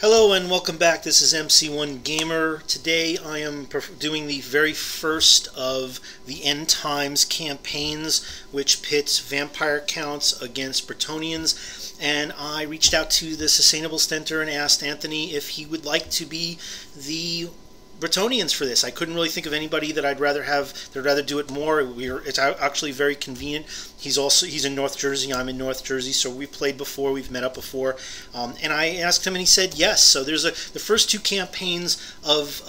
Hello and welcome back. This is MC1 Gamer. Today I am doing the very first of the End Times campaigns, which pits vampire counts against Bretonnians. And I reached out to the Sustainable Center and asked Anthony if he would like to be the Bretonnians for this. I couldn't really think of anybody that I'd rather have. They'd rather do it more. It's actually very convenient. He's in North Jersey. I'm in North Jersey, so we've played before. We've met up before, and I asked him, and he said yes. So there's the first two campaigns of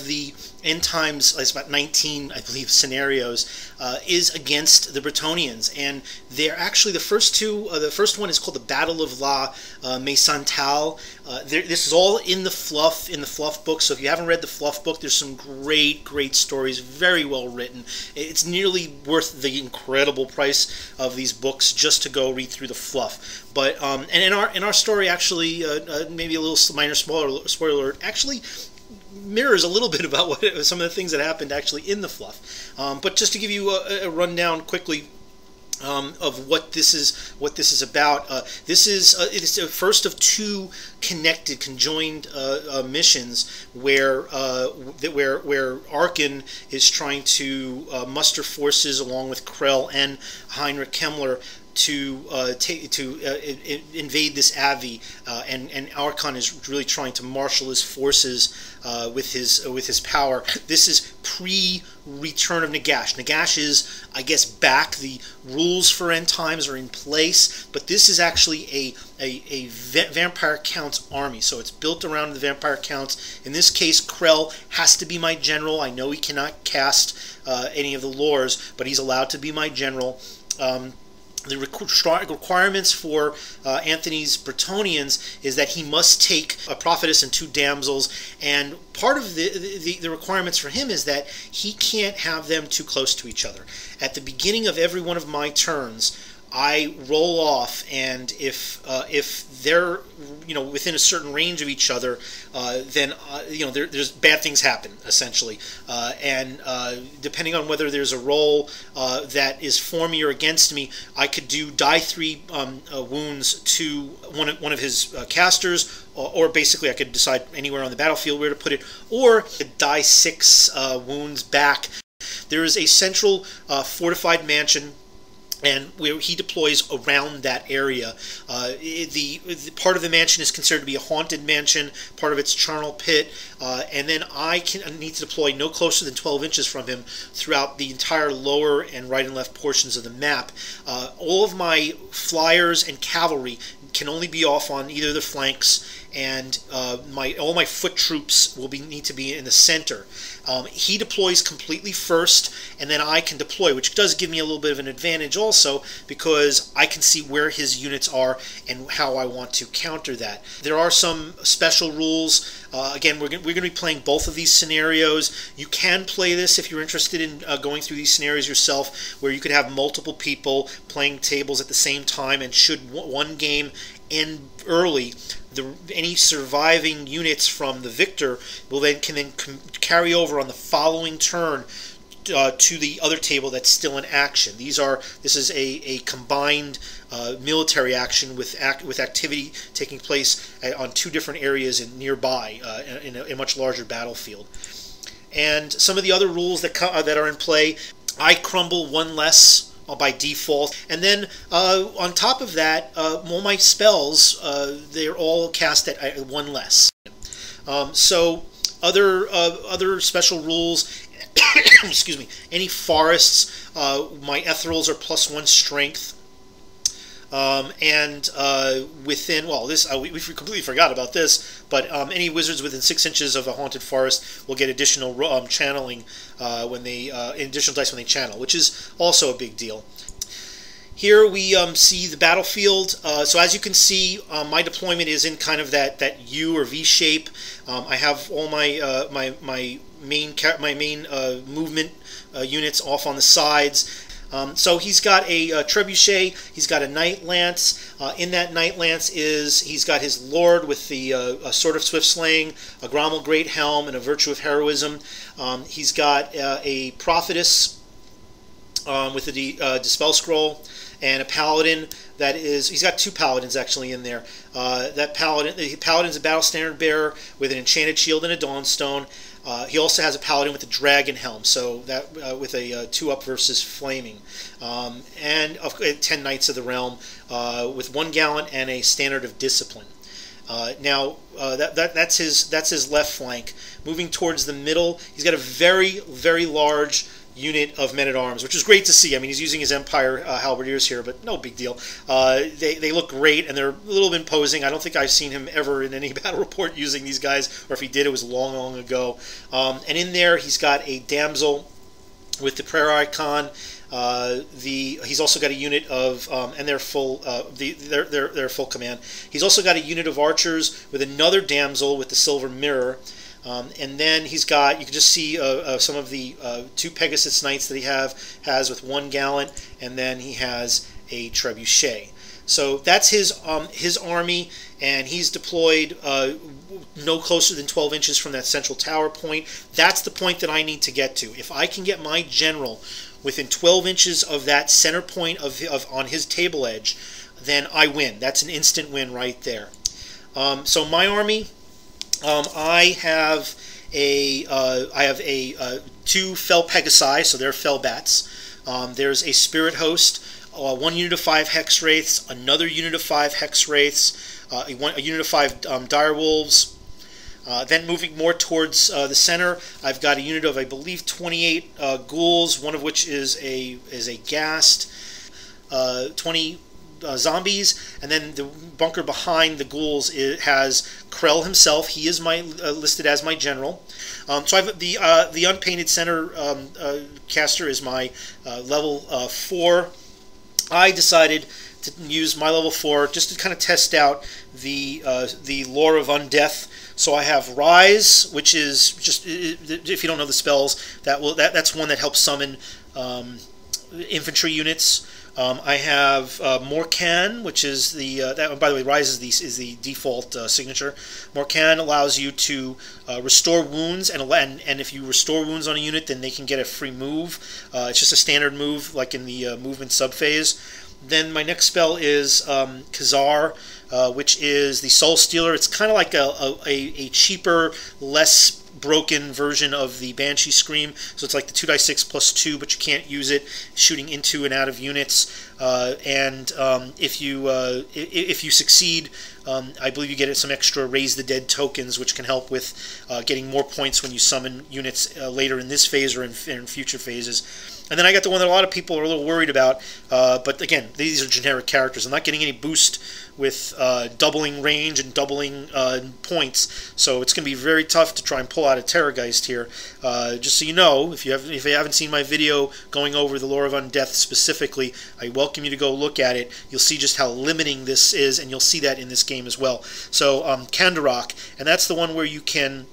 the End Times. It's about 19, I believe, scenarios is against the Bretonnians, and they're actually the first two. The first one is called the Battle of La Mousillon. This is all in the fluff book. So if you haven't read the fluff book, there's some great stories, very well written. It's nearly worth the incredible price of these books just to go read through the fluff. But and in our story, actually, maybe a little minor spoiler alert, actually mirrors a little bit about what some of the things that happened actually in the fluff. But just to give you a rundown quickly of what this is about. This is it's the first of two conjoined missions where Arkin is trying to muster forces along with Krell and Heinrich Kemmler to invade this Abbey, and Archon is really trying to marshal his forces with his power. This is pre-Return of Nagash. Nagash is, I guess, back. The rules for End Times are in place, but this is actually a Vampire Count's army, so it's built around the Vampire Counts. In this case, Krell has to be my general. I know he cannot cast any of the lores, but he's allowed to be my general. The requirements for Anthony's Bretonnians is that he must take a prophetess and two damsels, and part of the requirements for him is that he can't have them too close to each other. At the beginning of every one of my turns, I roll off, and if they're within a certain range of each other, then there's bad things happen essentially, and depending on whether there's a roll that is for me or against me, I could die 3 wounds to one of his casters, or basically I could decide anywhere on the battlefield where to put it, or die 6 wounds back. There is a central fortified mansion, and where he deploys around that area. The part of the mansion is considered to be a haunted mansion, part of its charnel pit, and then I need to deploy no closer than 12 inches from him throughout the entire lower and right and left portions of the map. All of my flyers and cavalry can only be off on either of the flanks, and all my foot troops will need to be in the center. He deploys completely first, and then I can deploy, which does give me a little bit of an advantage also, because I can see where his units are and how I want to counter that. There are some special rules. Again, we're going to be playing both of these scenarios. You can play this if you're interested in going through these scenarios yourself, where you could have multiple people playing tables at the same time, and should one game end early, any surviving units from the victor can then carry over on the following turn to the other table that's still in action. This is a combined military action with activity taking place on 2 different areas nearby in a much larger battlefield. And some of the other rules that are in play: I crumble 1 less by default, and then on top of that, all my spells, they're all cast at 1 less. So other special rules. Excuse me. Any forests, my ethereals are +1 strength. And within, well, this we completely forgot about this, but any wizards within 6 inches of a haunted forest will get additional channeling when they additional dice when they channel, which is also a big deal. Here we see the battlefield. So as you can see, my deployment is in kind of that U or V shape. I have all my my main movement units off on the sides. So he's got a trebuchet, he's got a knight lance. In that knight lance he's got his lord with the sword of swift slaying, a Grommel great helm, and a virtue of heroism. He's got a prophetess with the dispel scroll, and a paladin that is, he's got 2 paladins actually in there. That paladin's a battle standard bearer with an enchanted shield and a dawnstone. He also has a paladin with a dragon helm, so that with a 2-up versus flaming, and 10 knights of the realm with 1 gallant and a standard of discipline. That's his left flank. Moving towards the middle, he's got a very, very large unit of men-at-arms, which is great to see. I mean, he's using his Empire halberdiers here, but no big deal. They look great, and they're a little imposing. I don't think I've seen him ever in any battle report using these guys, or if he did, it was long, long ago. And in there, he's got a damsel with the prayer icon. He's also got a unit of, and they're full, they're full command. He's also got a unit of archers with another damsel with the silver mirror. And then he's got, you can just see some of the 2 Pegasus Knights that he has with 1 gallant, and then he has a trebuchet. So that's his army, and he's deployed no closer than 12 inches from that central tower point. That's the point that I need to get to. If I can get my general within 12 inches of that center point on his table edge, then I win. That's an instant win right there. So my army, I have 2 Fell Pegasi, so they're Fell Bats. There's a Spirit Host, 1 unit of 5 Hex Wraiths, another unit of 5 Hex Wraiths, a unit of 5 Dire Wolves. Then moving more towards the center, I've got a unit of, I believe, 28 Ghouls, one of which is a Ghast, 20 zombies, and then the bunker behind the ghouls, it has Krell himself. He is listed as my general. So I've the unpainted center caster is my level 4. I decided to use my level 4 just to kind of test out the lore of Undeath. So I have Rise, which is just, if you don't know the spells, that's one that helps summon infantry units. I have Morcan, which is that. By the way, Rise is the default signature. Morcan allows you to restore wounds, and if you restore wounds on a unit, then they can get a free move. It's just a standard move, like in the movement subphase. Then my next spell is Khazar, which is the Soul Stealer. It's kind of like a cheaper, less broken version of the Banshee Scream, so it's like the 2d6 plus 2, but you can't use it shooting into and out of units. If you succeed, I believe you get some extra Raise the Dead tokens, which can help with getting more points when you summon units later in this phase or in future phases. And then I got the one that a lot of people are a little worried about, but again, these are generic characters. I'm not getting any boost with doubling range and doubling points, so it's going to be very tough to try and pull out a Terrorgeist here. Just so you know, if you haven't seen my video going over the lore of Undeath specifically, I welcome you to go look at it. You'll see just how limiting this is, and you'll see that in this game as well. So Kandarak, and that's the one where you can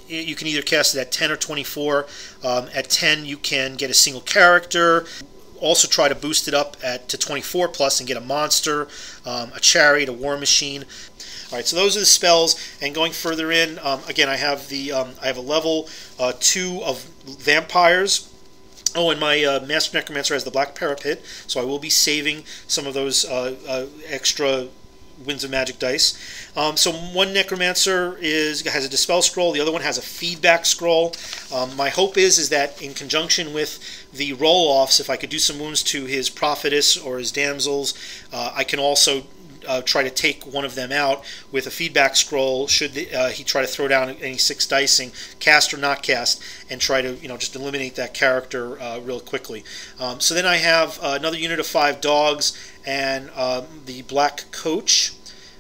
either cast it at 10 or 24. At 10, you can get a single character. Also try to boost it up to 24 plus and get a monster, a chariot, a war machine. All right, so those are the spells. And going further in, again, I have a level 2 of vampires. Oh, and my Master Necromancer has the Black Parapet, so I will be saving some of those extra Winds of Magic dice. So one Necromancer has a Dispel scroll, the other one has a Feedback scroll. My hope is that in conjunction with the roll-offs, if I could do some wounds to his Prophetess or his Damsels, I can also try to take one of them out with a Feedback scroll should he try to throw down any 6 dicing, cast or not cast, and try to just eliminate that character real quickly. So then I have another unit of 5 dogs and the Black Coach,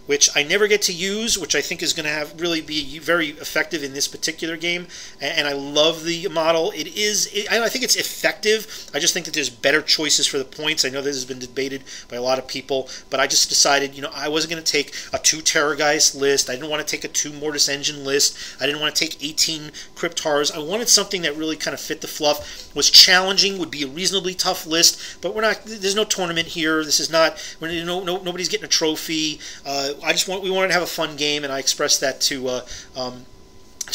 which I never get to use, which I think is going to really be very effective in this particular game. And I love the model. I think it's effective. I just think that there's better choices for the points. I know this has been debated by a lot of people, but I just decided, I wasn't going to take a 2 Terrorgeist list. I didn't want to take a 2 Mortis Engine list. I didn't want to take 18 Crypt Horrors. I wanted something that really kind of fit the fluff, was challenging, would be a reasonably tough list, but there's no tournament here. This is not, nobody's getting a trophy. We wanted to have a fun game, and I expressed that to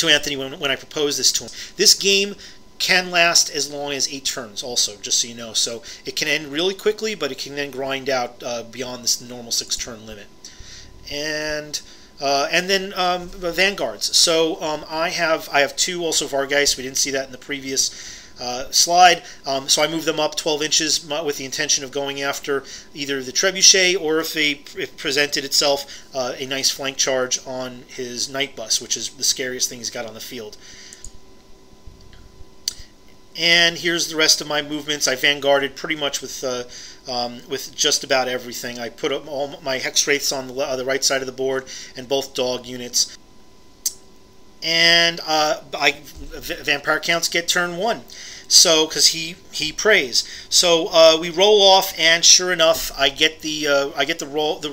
Anthony when I proposed this to him. This game can last as long as 8 turns also, just so you know. So it can end really quickly, but it can then grind out beyond this normal 6-turn limit. And then vanguards. So I have 2 also Vargeist. We didn't see that in the previous slide. So I moved them up 12 inches with the intention of going after either the trebuchet, or if it presented itself, a nice flank charge on his night bus, which is the scariest thing he's got on the field. And here's the rest of my movements. I vanguarded pretty much with just about everything. I put up all my hex wraiths on the right side of the board, and both dog units. And vampire counts get turn 1. So, because he prays, so we roll off, and sure enough, I get the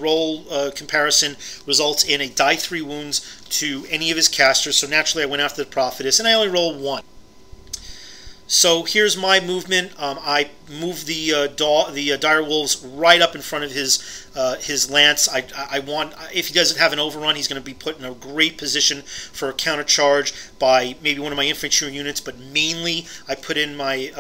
roll comparison results in a die 3 wounds to any of his casters. So naturally, I went after the prophetess, and I only rolled 1. So here's my movement. I move the dire wolves right up in front of his lance. I want, if he doesn't have an overrun, he's going to be put in a great position for a counter charge by maybe one of my infantry units. But mainly, I put in my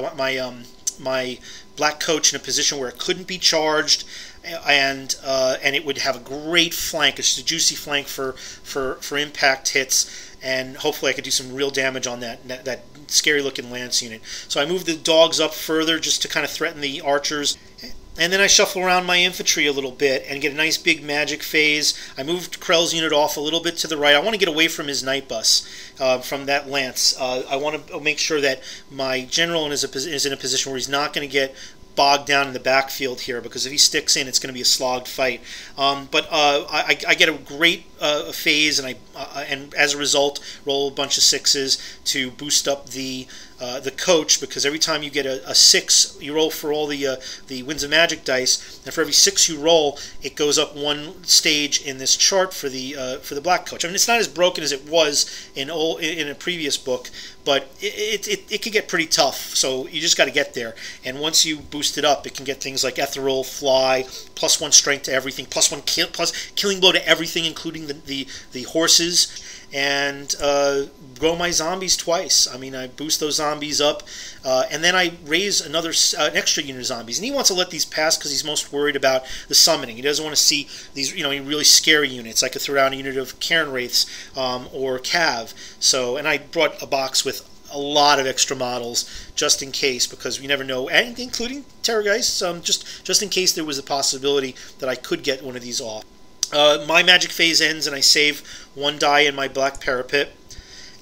black coach in a position where it couldn't be charged, and it would have a great flank, a juicy flank for impact hits. And hopefully I could do some real damage on that scary-looking lance unit. So I moved the dogs up further just to kind of threaten the archers. And then I shuffle around my infantry a little bit and get a nice big magic phase. I moved Krell's unit off a little bit to the right. I want to get away from his night bus, from that lance. I want to make sure that my general is in a position where he's not going to get bogged down in the backfield here, because if he sticks in, it's going to be a slogged fight. But I get a great phase, and as a result, roll a bunch of 6s to boost up the coach, because every time you get a 6, you roll for all the Winds of Magic dice, and for every 6 you roll, it goes up 1 stage in this chart for the black coach. I mean, it's not as broken as it was in a previous book, but it can get pretty tough. So you just got to get there, and once you boost it up, it can get things like ethereal, fly, +1 strength to everything, +1 plus killing blow to everything, including the horses, and grow my zombies twice. I mean, I boost those zombies up, and then I raise an extra unit of zombies. And he wants to let these pass because he's most worried about the summoning. He doesn't want to see these, really scary units. I could throw down a unit of Cairn Wraiths or Cav. So, and I brought a box with a lot of extra models just in case, because we never know, and including Terrorgeists, just in case there was a possibility that I could get one of these off. My magic phase ends, and I save 1 die in my black parapet.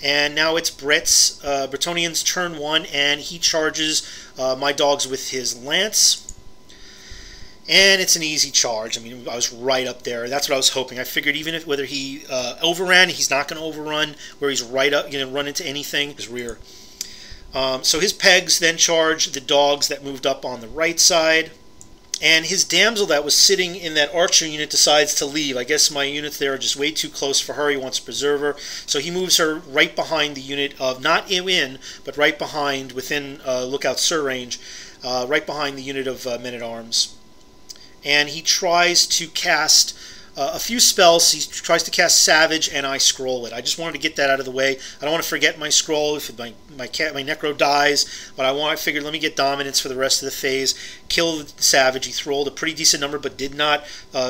And now it's Bretonnians' turn 1, and he charges my dogs with his lance. And it's an easy charge. I mean, I was right up there. That's what I was hoping. I figured even if whether he overran, he's not going to overrun, where he's right up, run into anything, his rear. So his pegs then charge the dogs that moved up on the right side. And his damsel that was sitting in that archer unit decides to leave. I guess my units there are just way too close for her. He wants to preserve her. So he moves her right behind the unit of, not in, but right behind, within Lookout Sir range, right behind the unit of men-at-arms. And he tries to cast a few spells. He tries to cast Savage, and I scroll it. I just wanted to get that out of the way. I don't want to forget my scroll if my Necro dies, but I figured let me get Dominance for the rest of the phase. Kill the Savage. He rolled a pretty decent number, but did not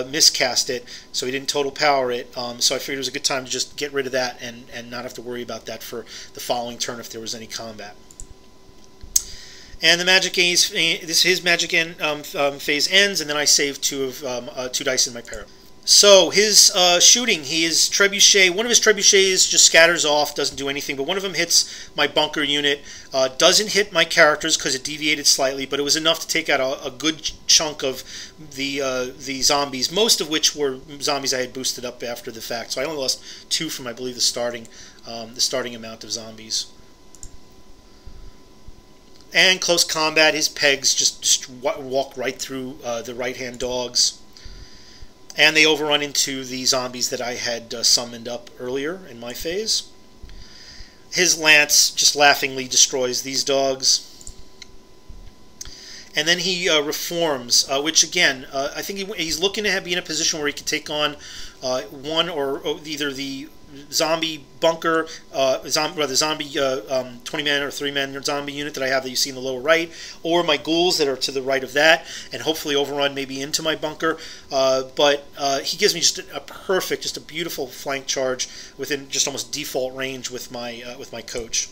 miscast it, so he didn't total power it. So I figured it was a good time to just get rid of that and not have to worry about that for the following turn if there was any combat. And the magic his magic phase ends, and then I save 2 dice in my parapet. So his shooting, his trebuchet, one of his trebuchets just scatters off, doesn't do anything, but one of them hits my bunker unit, doesn't hit my characters because it deviated slightly, but it was enough to take out a good chunk of the zombies, most of which were zombies I had boosted up after the fact. So I only lost 2 from, I believe, the starting amount of zombies. And close combat, his pegs just walk right through the right-hand dogs. And they overrun into the zombies that I had summoned up earlier in my phase. His lance just laughingly destroys these dogs. And then he reforms, which again, I think he's looking to be in a position where he can take on one or either the zombie bunker, zombie 20-man or 3-man zombie unit that I have that you see in the lower right, or my ghouls that are to the right of that, and hopefully overrun maybe into my bunker. But he gives me just a perfect, just a beautiful flank charge within just almost default range with my coach.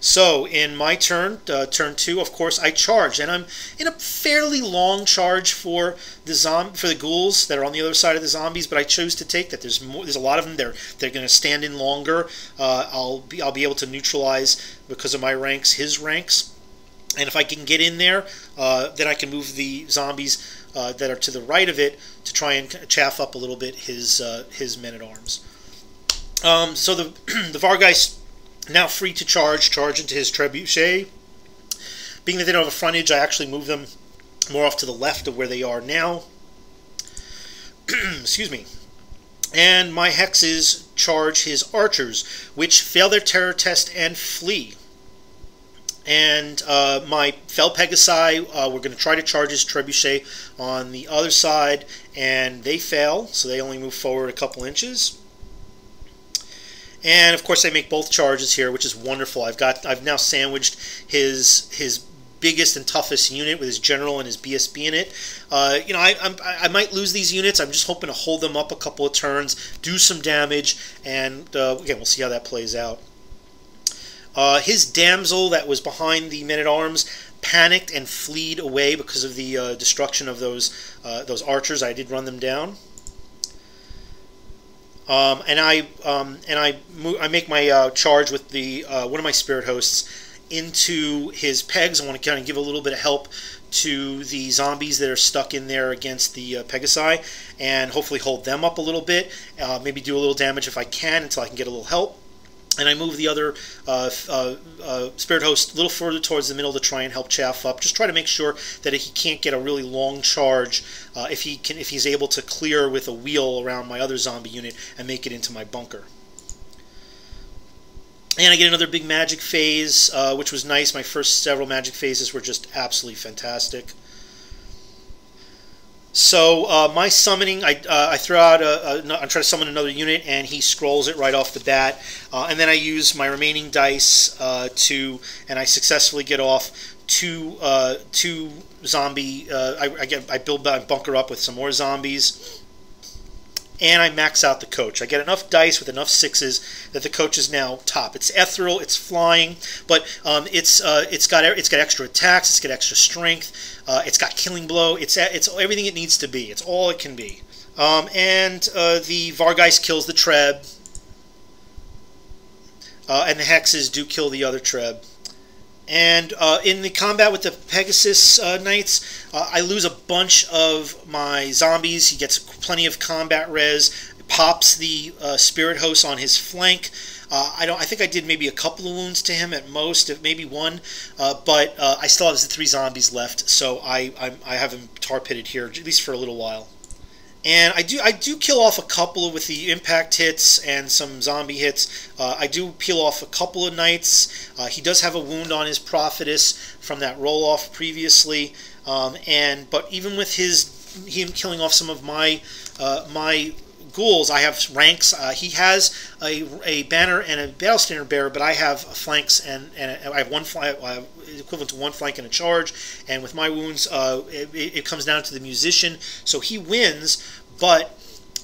So in my turn, turn 2, of course, I charge, and I'm in a fairly long charge for the ghouls that are on the other side of the zombies. But I chose to take that. There's a lot of them. They're going to stand in longer. I'll be able to neutralize, because of my ranks, his ranks. And if I can get in there, then I can move the zombies that are to the right of it to try and chaff up a little bit his men-at-arms. So the Vargeist, now free to charge into his trebuchet. Being that they don't have a frontage, I actually move them more off to the left of where they are now. Excuse me. And my hexes charge his archers, which fail their terror test and flee. And my Fel Pegasi, we're going to try to charge his trebuchet on the other side, and they fail, so they only move forward a couple inches. And of course, I make both charges here, which is wonderful. I've now sandwiched his biggest and toughest unit with his general and his BSB in it. I might lose these units. I'm just hoping to hold them up a couple of turns, do some damage, and again, we'll see how that plays out. His damsel that was behind the men-at-arms panicked and fled away because of the destruction of those archers. I did run them down. And I make my charge with the one of my spirit hosts into his pegs. I want to kind of give a little bit of help to the zombies that are stuck in there against the Pegasi, and hopefully hold them up a little bit. Maybe do a little damage if I can until I can get a little help. And I move the other spirit host a little further towards the middle to try and help chaff up. Just try to make sure that he can't get a really long charge if he's able to clear with a wheel around my other zombie unit and make it into my bunker. And I get another big magic phase, which was nice. My first several magic phases were just absolutely fantastic. So my summoning, I throw out I try to summon another unit, and he scrolls it right off the bat. And then I use my remaining dice and I successfully get off two zombie. I build my bunker up with some more zombies. And I max out the coach. I get enough dice with enough 6s that the coach is now top. It's ethereal, it's flying, but it's got extra attacks, it's got extra strength, it's got killing blow. It's everything it needs to be. It's all it can be. And the Vargeist kills the Treb, and the hexes do kill the other Treb. And in the combat with the Pegasus Knights, I lose a bunch of my zombies. He gets plenty of combat res, pops the spirit host on his flank. I think I did maybe a couple of wounds to him at most, maybe one, but I still have the 3 zombies left, so I have him tar pitted here, at least for a little while. And I do kill off a couple with the impact hits and some zombie hits. I do peel off a couple of knights. He does have a wound on his prophetess from that roll off previously. But even with him killing off some of my ghouls, I have ranks. He has a banner and a battle standard bearer, but I have flanks and I have one flank, equivalent to 1 flank and a charge. And with my wounds, it comes down to the musician. So he wins, but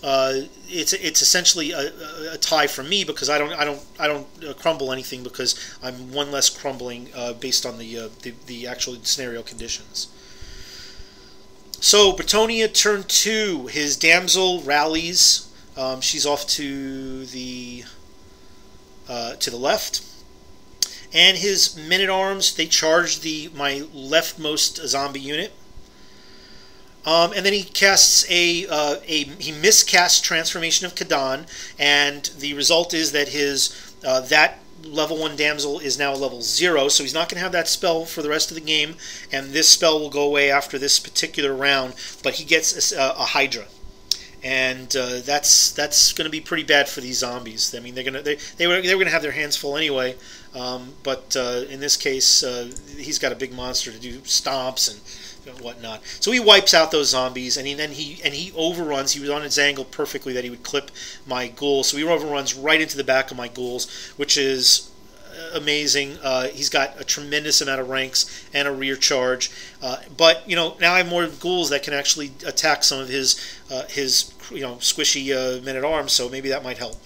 it's essentially a tie for me, because I don't crumble anything, because I'm 1 less crumbling based on the actual scenario conditions. So Bretonia turn 2, his damsel rallies. She's off to the left, and his men-at-arms, they charge my leftmost zombie unit. And then he casts he miscasts Transformation of Kadan, and the result is that that level 1 damsel is now level 0, so he's not going to have that spell for the rest of the game, and this spell will go away after this particular round, but he gets a Hydra. and that's going to be pretty bad for these zombies. I mean, they were going to have their hands full anyway, but in this case, he's got a big monster to do stomps and whatnot. So he wipes out those zombies, and he overruns. He was on his angle perfectly that he would clip my ghouls. So he overruns right into the back of my ghouls, which is amazing. He's got a tremendous amount of ranks and a rear charge, but now I have more ghouls that can actually attack some of his squishy men-at-arms, so maybe that might help.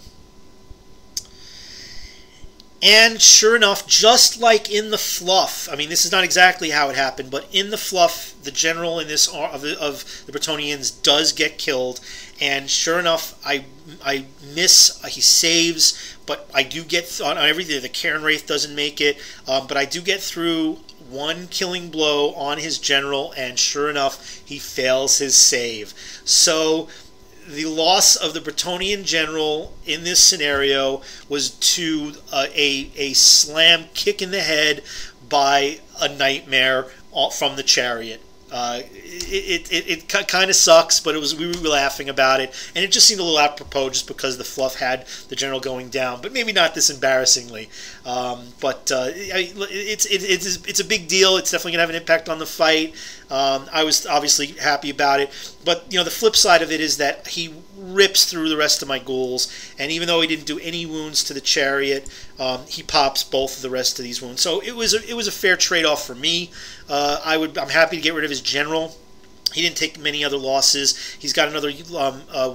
And sure enough, just like in the fluff, I mean, this is not exactly how it happened, but in the fluff, the general in this of the Bretonnians does get killed, and sure enough, I miss. He saves, but I do get on everything. The Cairn Wraith doesn't make it, but I do get through one killing blow on his general, and sure enough, he fails his save. So the loss of the Bretonnian general in this scenario was to a slam kick in the head by a nightmare from the chariot. It kind of sucks, but we were laughing about it, and it just seemed a little apropos just because the fluff had the general going down, but maybe not this embarrassingly. It's a big deal. It's definitely gonna have an impact on the fight. I was obviously happy about it, but the flip side of it is that he rips through the rest of my ghouls, and even though he didn't do any wounds to the chariot, he pops both of the rest of these wounds. So it was a fair trade-off for me. I'm happy to get rid of his general. He didn't take many other losses. He's got another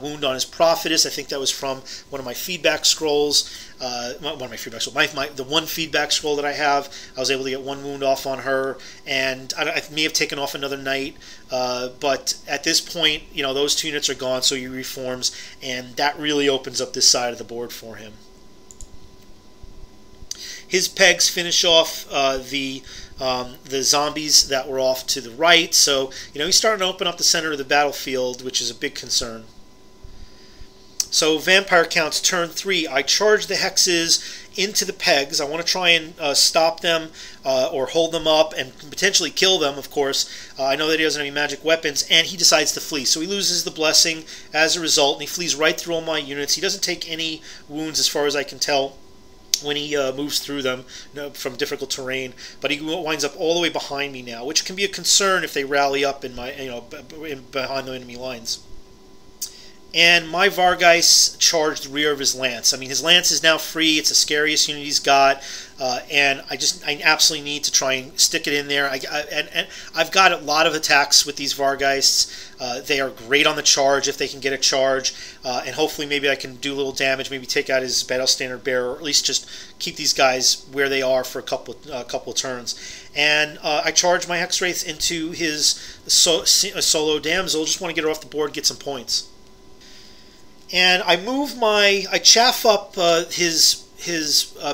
wound on his prophetess. I think that was from one of my feedback scrolls. The one feedback scroll that I have, I was able to get one wound off on her, and I may have taken off another knight. But at this point, those 2 units are gone, so he reforms, and that really opens up this side of the board for him. His pegs finish off the zombies that were off to the right. So, he's starting to open up the center of the battlefield, which is a big concern. So, vampire counts turn 3. I charge the hexes into the pegs. I want to try and stop them or hold them up and potentially kill them, of course. I know that he doesn't have any magic weapons, and he decides to flee. So he loses the blessing as a result, and he flees right through all my units. He doesn't take any wounds as far as I can tell when he moves through them from difficult terrain, but he winds up all the way behind me now, which can be a concern if they rally up in my behind the enemy lines. And my Vargeist charged the rear of his lance. I mean, his lance is now free. It's the scariest unit he's got, and I absolutely need to try and stick it in there. And I've got a lot of attacks with these Vargeists. They are great on the charge if they can get a charge, and hopefully maybe I can do a little damage, maybe take out his battle standard bearer, or at least just keep these guys where they are for a couple of turns. And I charge my Hex Wraiths into his solo damsel. Just want to get her off the board, get some points. And I chaff up his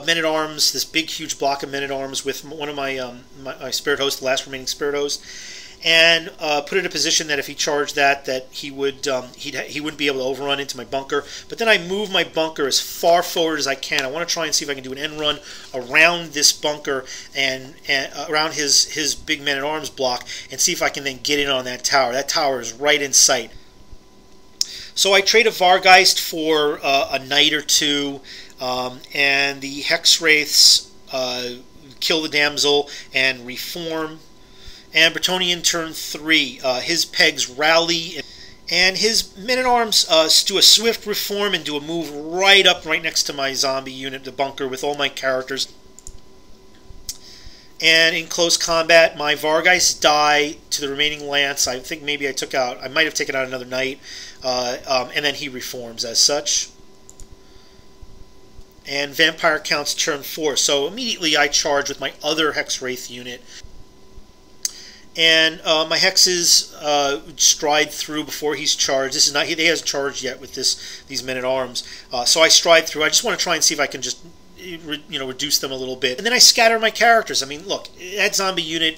men-at-arms, this big huge block of men-at-arms, with one of my Spirit Host, the last remaining Spirit Host, and put it in a position that if he charged that he wouldn't be able to overrun into my bunker. But then I move my bunker as far forward as I can. I want to try and see if I can do an end run around this bunker and around his big men-at-arms block, and see if I can then get in on that tower. That tower is right in sight. So I trade a Vargeist for a knight or two, and the Hex Wraiths kill the damsel and reform. And Bretonnian turn 3, his pegs rally, and his men-at-arms do a swift reform and do a move right next to my zombie unit, the bunker, with all my characters. And in close combat, my Vargeist die to the remaining lance. I think maybe I might have taken out another knight, and then he reforms as such. And vampire counts turn 4. So immediately I charge with my other Hex Wraith unit. And my hexes stride through before he's charged. This is not, he hasn't charged yet with these men-at-arms. So I stride through. I just want to try and see if I can just reduce them a little bit, and then I scatter my characters. I mean, look, that zombie unit,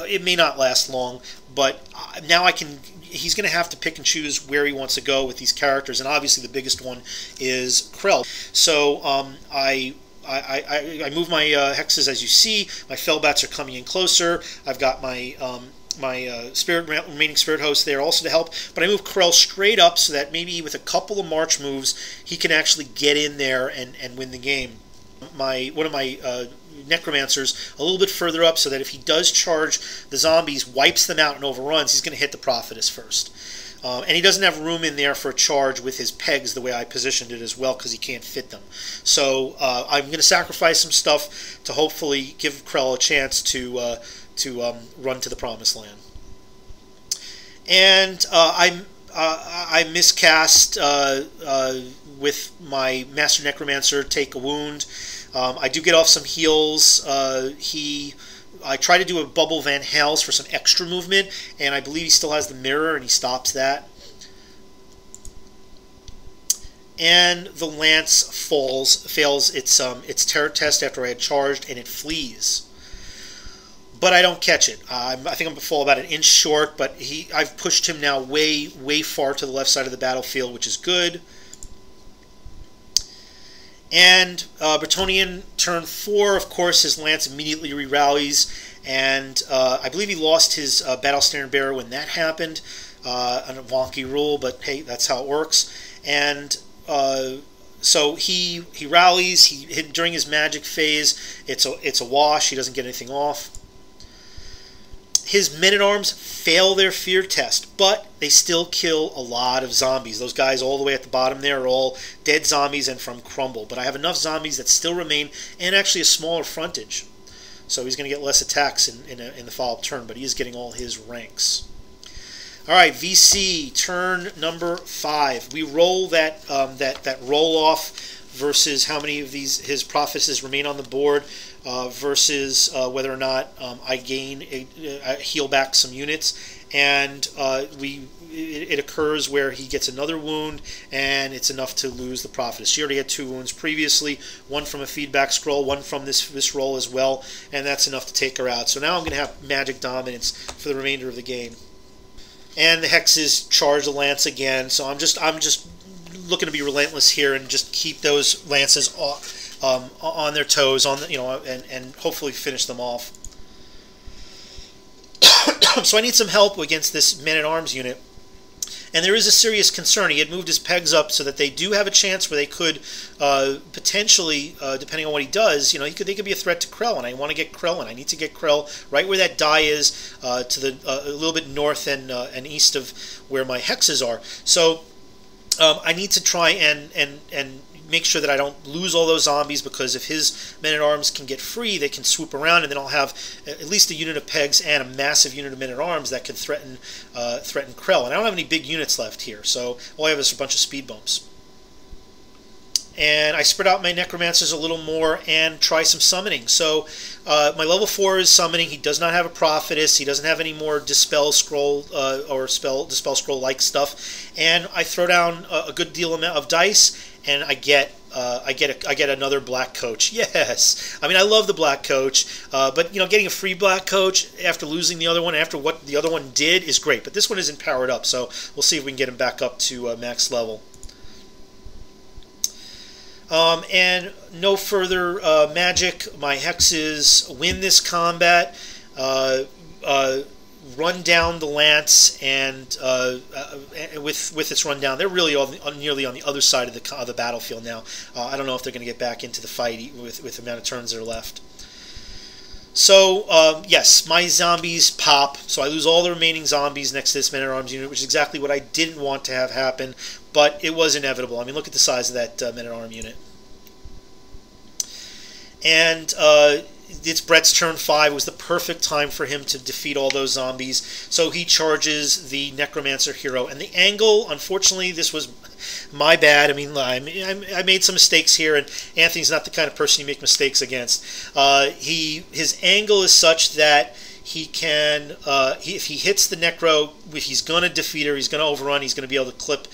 it may not last long, but now he's going to have to pick and choose where he wants to go with these characters, and obviously the biggest one is Krell. So I move my hexes, as you see. My Fellbats are coming in closer. I've got my remaining spirit host there also to help. But I move Krell straight up so that maybe with a couple of march moves he can actually get in there and win the game. One of my necromancers a little bit further up so that if he does charge the zombies, wipes them out and overruns, he's going to hit the prophetess first. And he doesn't have room in there for a charge with his pegs the way I positioned it as well because he can't fit them. So I'm going to sacrifice some stuff to hopefully give Krell a chance to run to the promised land. And I miscast with my Master Necromancer, take a wound. I do get off some heals. I try to do a Bubble Van Hales for some extra movement, and I believe he still has the mirror, and he stops that. And the lance fails its terror test after I had charged, and it flees. But I don't catch it. I think I'm going to fall about an inch short, but I've pushed him now way far to the left side of the battlefield, which is good. And Bretonnian turn 4, of course, his lance immediately re-rallies, and I believe he lost his battle standard bearer when that happened. A wonky rule, but hey, that's how it works. And so he rallies. During his magic phase, it's a wash. He doesn't get anything off. His men-at-arms fail their fear test, but they still kill a lot of zombies. Those guys all the way at the bottom there are all dead zombies and from crumble. But I have enough zombies that still remain, and actually a smaller frontage. So he's going to get less attacks in the follow-up turn, but he is getting all his ranks. All right, VC, turn number 5. We roll that roll-off versus how many of his prophecies remain on the board. Versus whether or not I heal back some units, and it occurs where he gets another wound, and it's enough to lose the prophetess. She already had 2 wounds previously, one from a feedback scroll, one from this roll as well, and that's enough to take her out. So now I'm going to have magic dominance for the remainder of the game. And the hexes charge the lance again, so I'm just looking to be relentless here and just keep those lances on their toes, and hopefully finish them off. So I need some help against this men-at-arms unit, and there is a serious concern. He had moved his pegs up so that they do have a chance where they could potentially, depending on what he does, they could be a threat to Krell, and I want to get Krell, and I need to get Krell right where that die is, to the a little bit north and east of where my hexes are. So I need to try and make sure that I don't lose all those zombies, because if his men-at-arms can get free, they can swoop around, and then I'll have at least a unit of pegs and a massive unit of men-at-arms that can threaten Krell. And I don't have any big units left here, so all I have is a bunch of speed bumps. And I spread out my necromancers a little more and try some summoning. So my level 4 is summoning. He does not have a prophetess. He doesn't have any more dispel scroll or dispel scroll like stuff. And I throw down a good deal of dice, and I get another black coach. Yes, I mean, I love the black coach, but getting a free black coach after losing the other one, after what the other one did, is great. But this one isn't powered up, so we'll see if we can get him back up to max level. And no further magic. My hexes win this combat, run down the lance, and with its run down, they're really nearly on the other side of the battlefield now. I don't know if they're going to get back into the fight with the amount of turns that are left. So, yes, my zombies pop, so I lose all the remaining zombies next to this men-at-arms unit, which is exactly what I didn't want to have happen, but it was inevitable. I mean, look at the size of that men-at-arms unit. And it's Brett's turn 5. It was the perfect time for him to defeat all those zombies, so he charges the Necromancer hero. And the angle, unfortunately, this was my bad. I mean, I made some mistakes here, and Anthony's not the kind of person you make mistakes against. His angle is such that he can, if he hits the Necro, he's going to defeat her. He's going to overrun. He's going to be able to clip.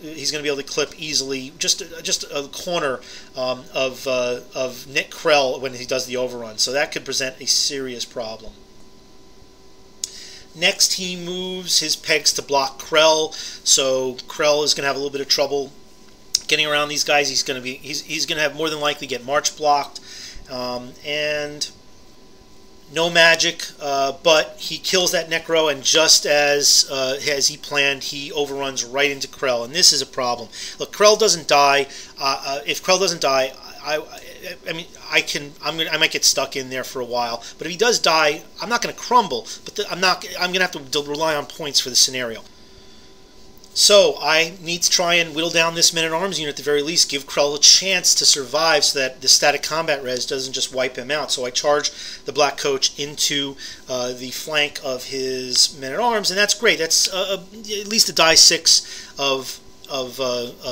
He's going to be able to clip easily just a corner of Nick Krell when he does the overrun. So that could present a serious problem. Next, he moves his pegs to block Krell, so Krell is going to have a little bit of trouble getting around these guys. He's going to have more than likely get march blocked, and No magic, but he kills that Necro, and just as he planned, he overruns right into Krell, and this is a problem. Look, Krell doesn't die. If Krell doesn't die, I mean, I might get stuck in there for a while. But if he does die, I'm not going to crumble. But I'm going to have to rely on points for the scenario. So I need to try and whittle down this Men-at-Arms unit at the very least, give Krell a chance to survive so that the static combat res doesn't just wipe him out. So I charge the Black Coach into the flank of his Men-at-Arms, and that's great. That's at least a die 6 of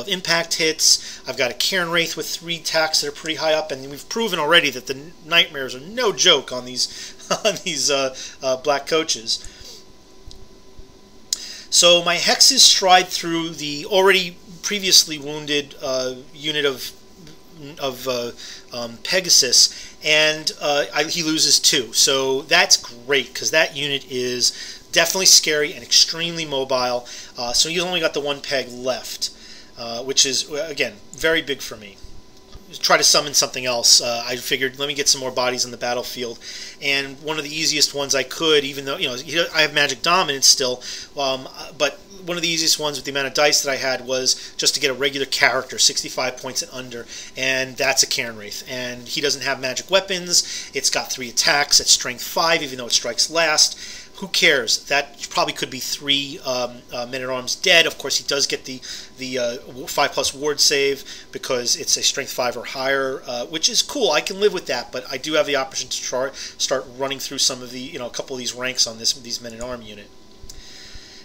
impact hits. I've got a Cairn Wraith with 3 attacks that are pretty high up, and we've proven already that the Nightmares are no joke on these Black Coaches. So my hexes stride through the already previously wounded unit of Pegasus, and he loses 2. So that's great, because that unit is definitely scary and extremely mobile. So he's only got the 1 peg left, which is, again, very big for me. Try to summon something else. I figured, let me get some more bodies on the battlefield, and one of the easiest ones I could, even though I have magic dominance still, but one of the easiest ones with the amount of dice that I had was just to get a regular character, 65 points and under, and that's a Cairn Wraith. And he doesn't have magic weapons. It's got 3 attacks at strength 5, even though it strikes last. Who cares? That probably could be 3 Men-at-Arms dead. Of course, he does get the 5+ ward save because it's a strength 5 or higher, which is cool. I can live with that, but I do have the option to start running through some of the, a couple of these ranks on these Men-at-Arm unit.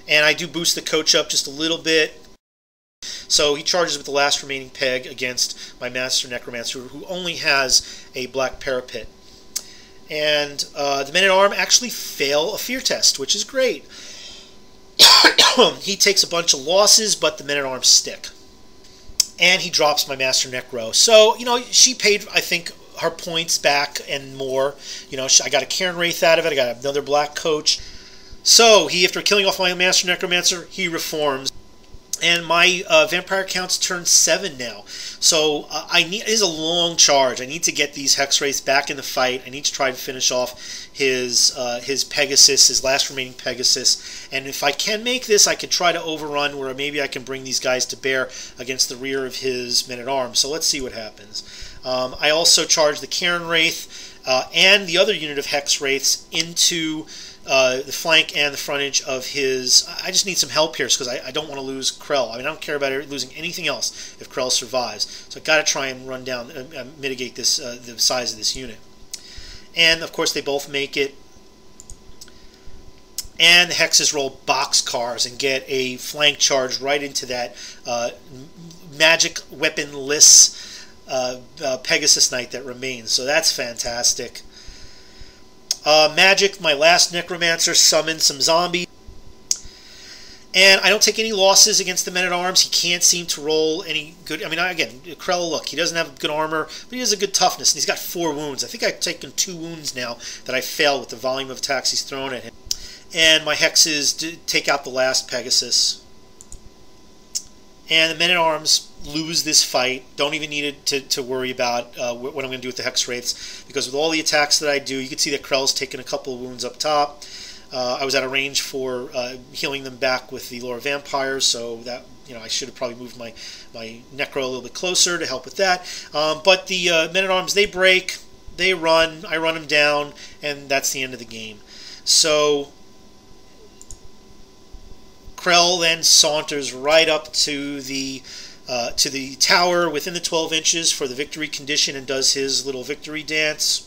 And I do boost the coach up just a little bit. So he charges with the last remaining peg against my Master Necromancer, who only has a black parapet. And the Men-at-Arm actually fail a fear test, which is great. He takes a bunch of losses, but the Men-at-Arms stick. And he drops my Master Necro. So, she paid, I think, her points back and more. I got a Cairn Wraith out of it. I got another Black Coach. So, after killing off my Master Necromancer, he reforms. And my vampire count's turned 7 now. So it is a long charge. I need to get these Hex Wraiths back in the fight. I need to try to finish off his Pegasus, his last remaining Pegasus. And if I can make this, I could try to overrun where maybe I can bring these guys to bear against the rear of his Men-at-Arms. So let's see what happens. I also charge the Cairn Wraith and the other unit of Hex Wraiths into the flank and the frontage of his. I just need some help here because I don't want to lose Krell. I mean, I don't care about losing anything else if Krell survives. So I've got to try and run down, mitigate this the size of this unit. And of course, they both make it. And the Hexes roll boxcars and get a flank charge right into that magic weaponless Pegasus Knight that remains. So that's fantastic. Magic, my last Necromancer summoned some zombies. And I don't take any losses against the Men-at-Arms. He can't seem to roll any good. I mean, again, Krell, look, he doesn't have good armor, but he has a good toughness. And he's got 4 wounds. I think I've taken 2 wounds now that I failed with the volume of attacks he's thrown at him. And my Hexes take out the last Pegasus. And the Men-at-Arms lose this fight. Don't even need to worry about what I'm going to do with the Hex Wraiths, because with all the attacks that I do, you can see that Krell's taken a couple of wounds up top. I was out of range for healing them back with the Lore of Vampires, so that I should have probably moved my Necro a little bit closer to help with that. But the Men-at-Arms, they break, they run, I run them down, and that's the end of the game. So Krell then saunters right up to the tower within the 12 inches for the victory condition and does his little victory dance.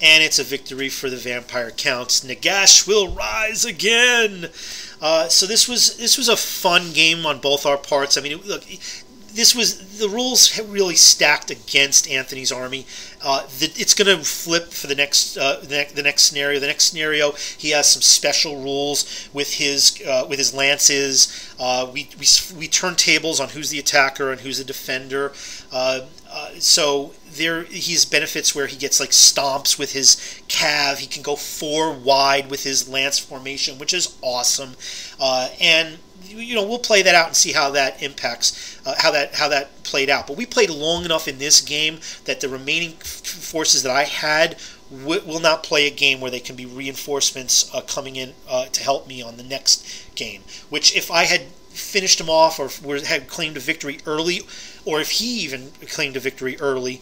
And it's a victory for the vampire counts. Nagash will rise again. So this was a fun game on both our parts. I mean, look, the rules really stacked against Anthony's army. It's going to flip for the next scenario. The next scenario, he has some special rules with his lances. We turn tables on who's the attacker and who's the defender. So he has benefits where he gets like stomps with his cav. He can go 4 wide with his lance formation, which is awesome. And we'll play that out and see how that impacts how that played out. But we played long enough in this game that the remaining forces that I had will not play a game where they can be reinforcements coming in to help me on the next game. Which, if I had finished him off, or had claimed a victory early, or if he even claimed a victory early,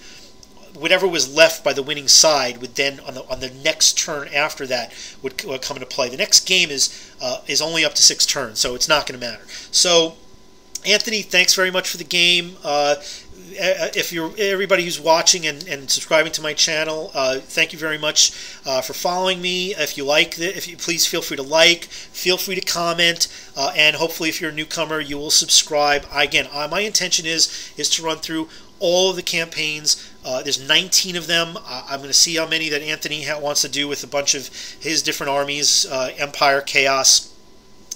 whatever was left by the winning side would then, on the next turn after that, would come into play. The next game is only up to 6 turns, so it's not going to matter. So, Anthony, thanks very much for the game. If you're everybody who's watching and subscribing to my channel, thank you very much for following me. If you like it, please feel free to like, feel free to comment, and hopefully, if you're a newcomer, you will subscribe. Again, my intention is to run through all of the campaigns. There's 19 of them. I'm going to see how many that Anthony wants to do with a bunch of his different armies, Empire, Chaos.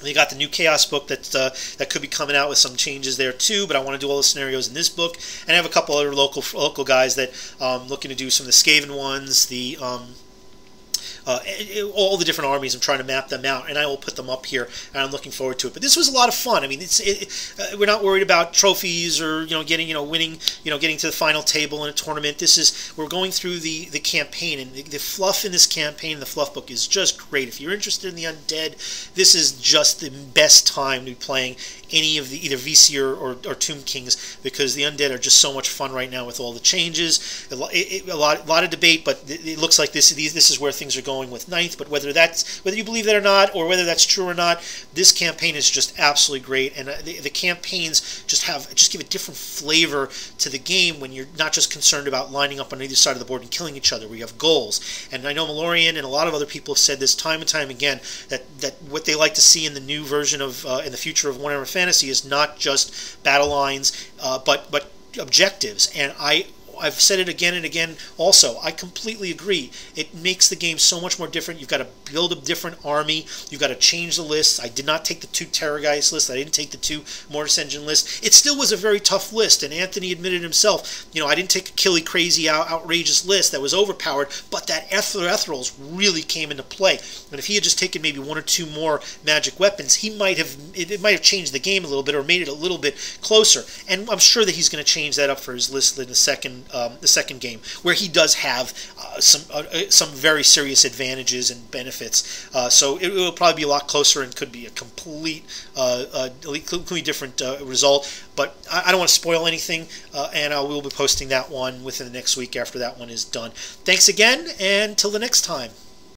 You got the new Chaos book that could be coming out with some changes there too, but I want to do all the scenarios in this book, and I have a couple other local guys that looking to do some of the Skaven ones, the all the different armies. I'm trying to map them out, and I will put them up here, and I'm looking forward to it. But this was a lot of fun. I mean, we're not worried about trophies or winning, getting to the final table in a tournament. We're going through the campaign, and the fluff in this campaign, the fluff book, is just great. If you're interested in the undead, this is just the best time to be playing any of the either VC or Tomb Kings, because the undead are just so much fun right now with all the changes. A lot of debate, but it looks like this is where things are going with Ninth. But whether you believe that or not, or whether that's true or not, this campaign is just absolutely great, and the campaigns just give a different flavor to the game when you're not just concerned about lining up on either side of the board and killing each other. We have goals, and I know Malorian and a lot of other people have said this time and time again, that what they like to see in the new version of in the future of Warhammer Fantasy is not just battle lines, but objectives. And I've said it again and again also. I completely agree. It makes the game so much more different. You've got to build a different army. You've got to change the lists. I did not take the 2 Terrorgeist list. I didn't take the 2 Mortis Engine list. It still was a very tough list, and Anthony admitted himself, I didn't take a killy, crazy, outrageous list that was overpowered, but that Ethereals really came into play. And if he had just taken maybe 1 or 2 more magic weapons, it might have changed the game a little bit, or made it a little bit closer. And I'm sure that he's going to change that up for his list in the second game, where he does have some very serious advantages and benefits. So it will probably be a lot closer and could be a completely different result. But I don't want to spoil anything, and I will be posting that one within the next week after that one is done. Thanks again, and till the next time.